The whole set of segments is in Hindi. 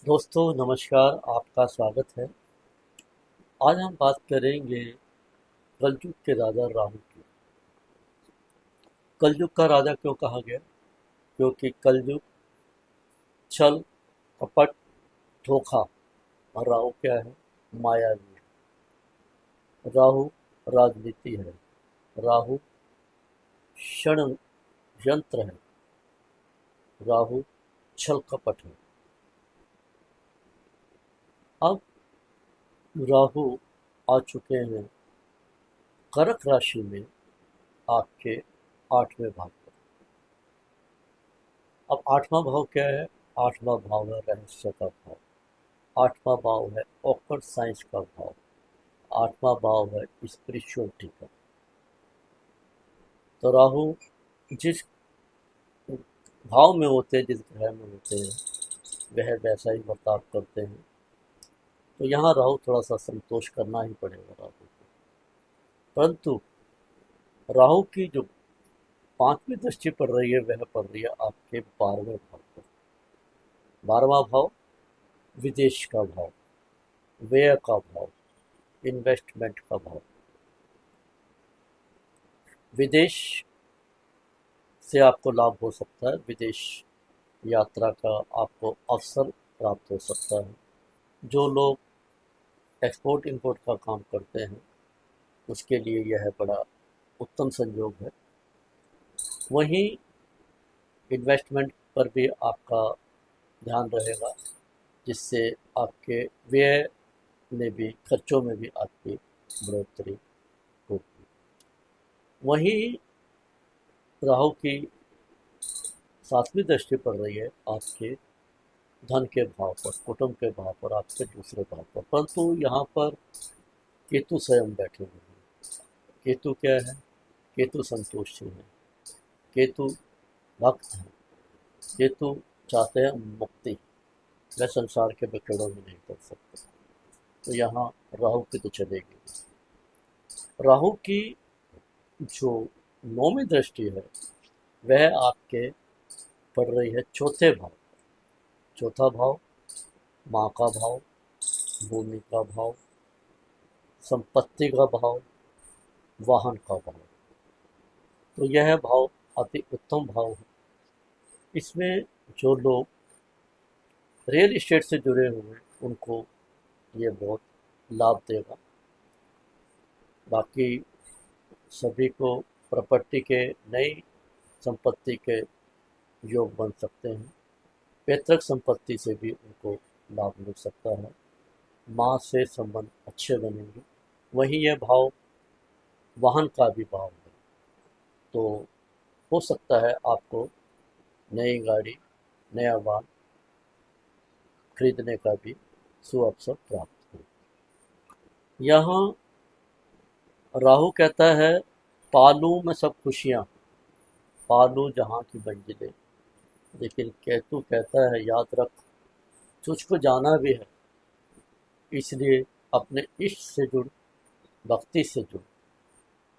दोस्तों नमस्कार, आपका स्वागत है। आज हम बात करेंगे कलयुग के राजा राहु की। कलयुग का राजा क्यों कहा गया? क्योंकि कलयुग छल, कपट, धोखा और राहु क्या है? मायावी है। राहु राजनीति है। राहु षड्यंत्र है। राहु छल कपट है। अब राहु आ चुके हैं कर्क राशि में, आपके 8वें भाव पर। अब 8वां भाव क्या है? 8वां भाव है रहस्य का भाव। 8वां भाव है ऑकल्ट साइंस का भाव। 8वां भाव है स्पिरिचुअलिटी का। तो राहु जिस भाव में होते हैं, जिस ग्रह में होते हैं, वह वैसा ही बर्ताव करते हैं। तो यहाँ राहु थोड़ा सा संतोष करना ही पड़ेगा राहु को। परंतु राहु की जो 5वीं दृष्टि पड़ रही है, वह पड़ रही है आपके 12वें भाव पर। 12वां भाव विदेश का भाव, व्यय का भाव, इन्वेस्टमेंट का भाव। विदेश से आपको लाभ हो सकता है। विदेश यात्रा का आपको अवसर प्राप्त हो सकता है। जो लोग एक्सपोर्ट इंपोर्ट का काम करते हैं, उसके लिए यह बड़ा उत्तम संयोग है। वहीं इन्वेस्टमेंट पर भी आपका ध्यान रहेगा, जिससे आपके व्यय में भी, खर्चों में भी आपकी बढ़ोतरी होगी। वहीं राहु की 7वीं दृष्टि पड़ रही है आपके धन के भाव पर, कुटुंब के भाव पर, आपके दूसरे भाव पर। परंतु यहाँ पर केतु स्वयं बैठे हुए हैं। केतु क्या है? केतु संतोषी है। केतु भक्त है। केतु चाहते हैं मुक्ति। वह संसार के बखेड़ों में नहीं कर सकते। तो यहाँ राहु की तो चलेगी। राहु की जो 9वीं दृष्टि है, वह आपके पड़ रही है चौथे भाव। चौथा भाव माँ का भाव, भूमि का भाव, संपत्ति का भाव, वाहन का भाव। तो यह भाव अति उत्तम भाव है। इसमें जो लोग रियल एस्टेट से जुड़े हुए हैं, उनको ये बहुत लाभ देगा। बाकी सभी को प्रॉपर्टी के, नई संपत्ति के योग बन सकते हैं। पैतृक संपत्ति से भी उनको लाभ मिल सकता है। माँ से संबंध अच्छे बनेंगे। वहीं यह भाव वाहन का भी भाव है। तो हो सकता है आपको नई गाड़ी, नया वाहन खरीदने का भी सुअवसर प्राप्त हो। यहाँ राहु कहता है पालू में सब खुशियाँ, पालू जहाँ की मंजिलें। लेकिन केतु कहता है याद रख, तुझको जाना भी है, इसलिए अपने इष्ट से जुड़, भक्ति से जुड़।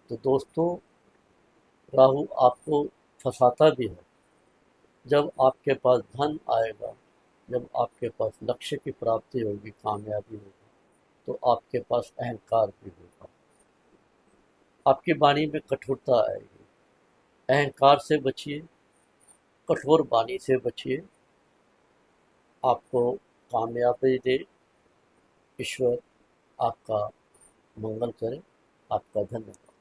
तो दोस्तों, राहु आपको फंसाता भी है। जब आपके पास धन आएगा, जब आपके पास लक्ष्य की प्राप्ति होगी, कामयाबी होगी, तो आपके पास अहंकार भी होगा। आपकी वाणी में कठोरता आएगी। अहंकार से बचिए, कठोर वाणी से बचिए। आपको कामयाबी दे ईश्वर, आपका मंगल करे। आपका धन्यवाद।